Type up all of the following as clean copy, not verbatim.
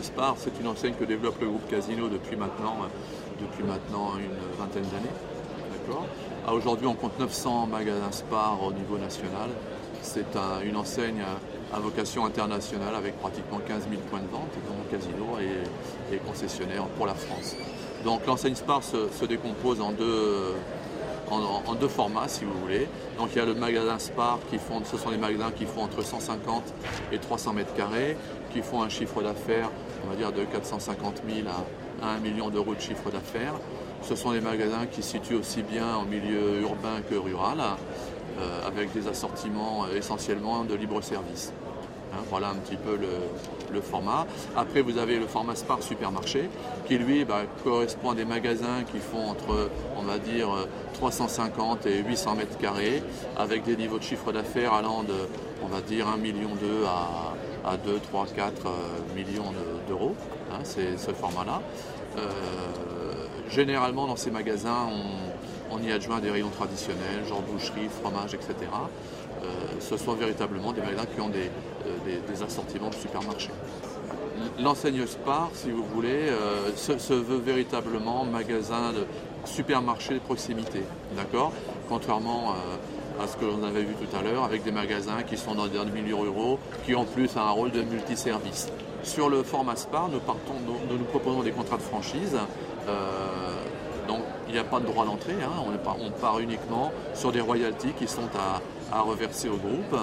Spar, c'est une enseigne que développe le groupe Casino depuis maintenant une vingtaine d'années. Aujourd'hui, on compte 900 magasins Spar au niveau national. C'est une enseigne à vocation internationale avec pratiquement 15 000 points de vente, dont Casino est concessionnaire pour la France. Donc l'enseigne Spar se décompose en deux formats, si vous voulez. Donc il y a le magasin Spar, ce sont des magasins qui font entre 150 et 300 mètres carrés, qui font un chiffre d'affaires, on va dire, de 450 000 à 1 million d'euros de chiffre d'affaires. Ce sont des magasins qui se situent aussi bien en milieu urbain que rural, avec des assortiments essentiellement de libre-service. Voilà un petit peu le format. Après, vous avez le format Spar supermarché, qui lui correspond à des magasins qui font entre, on va dire, 350 et 800 mètres carrés, avec des niveaux de chiffre d'affaires allant de, on va dire, 1,2 million à 2, 3, 4 millions d'euros. C'est ce format-là. Généralement, dans ces magasins, on y adjoint des rayons traditionnels, genre boucherie, fromage, etc. Ce sont véritablement des magasins qui ont des assortiments de supermarché. L'enseigne Spar, si vous voulez, se veut véritablement magasin de supermarché de proximité, d'accord ? Contrairement à ce que l'on avait vu tout à l'heure, avec des magasins qui sont dans des milieux ruraux, qui en plus a un rôle de multiservice. Sur le format Spar, nous proposons des contrats de franchise. Donc il n'y a pas de droit d'entrée, on part uniquement sur des royalties qui sont à reverser au groupe,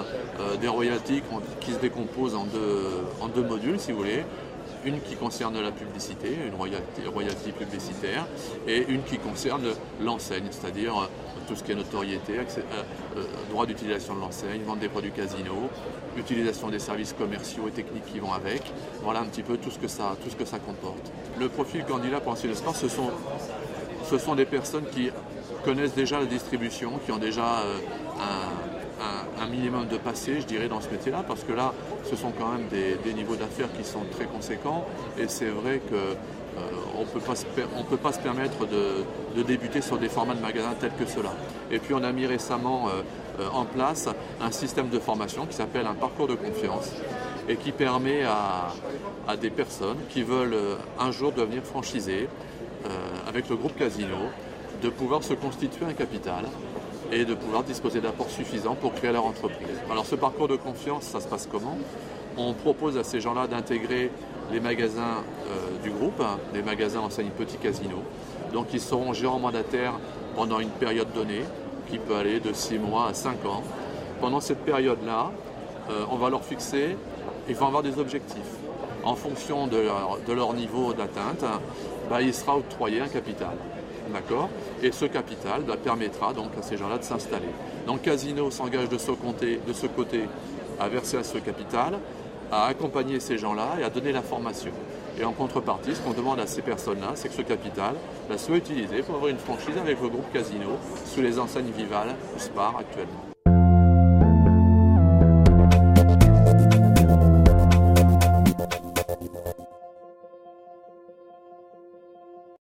des royalties qui se décomposent en deux modules, si vous voulez. Une qui concerne la publicité, une royalty publicitaire, et une qui concerne l'enseigne, c'est-à-dire tout ce qui est notoriété, droit d'utilisation de l'enseigne, vente des produits Casino, utilisation des services commerciaux et techniques qui vont avec. Voilà un petit peu tout ce que ça comporte. Le profil candidat pour l'enseigne Spar, ce sont des personnes qui connaissent déjà la distribution, qui ont déjà un minimum de passé, je dirais, dans ce métier-là, parce que là, ce sont quand même des niveaux d'affaires qui sont très conséquents, et c'est vrai qu'on ne peut pas se permettre de débuter sur des formats de magasins tels que ceux-là. Et puis on a mis récemment en place un système de formation qui s'appelle un parcours de confiance, et qui permet à des personnes qui veulent un jour devenir franchisés avec le groupe Casino, de pouvoir se constituer un capital et de pouvoir disposer d'apports suffisants pour créer leur entreprise. Alors ce parcours de confiance, ça se passe comment ? On propose à ces gens-là d'intégrer les magasins du groupe, les magasins enseigne Petit Casino. Donc ils seront gérants mandataires pendant une période donnée, qui peut aller de 6 mois à 5 ans. Pendant cette période-là, on va leur fixer, ils vont avoir des objectifs. En fonction de leur niveau d'atteinte, il sera octroyé un capital. D'accord ? Et ce capital permettra donc à ces gens-là de s'installer. Donc Casino s'engage de ce côté à verser à ce capital, à accompagner ces gens-là et à donner la formation. Et en contrepartie, ce qu'on demande à ces personnes-là, c'est que ce capital soit utilisé pour avoir une franchise avec le groupe Casino sous les enseignes Vival ou Spar actuellement.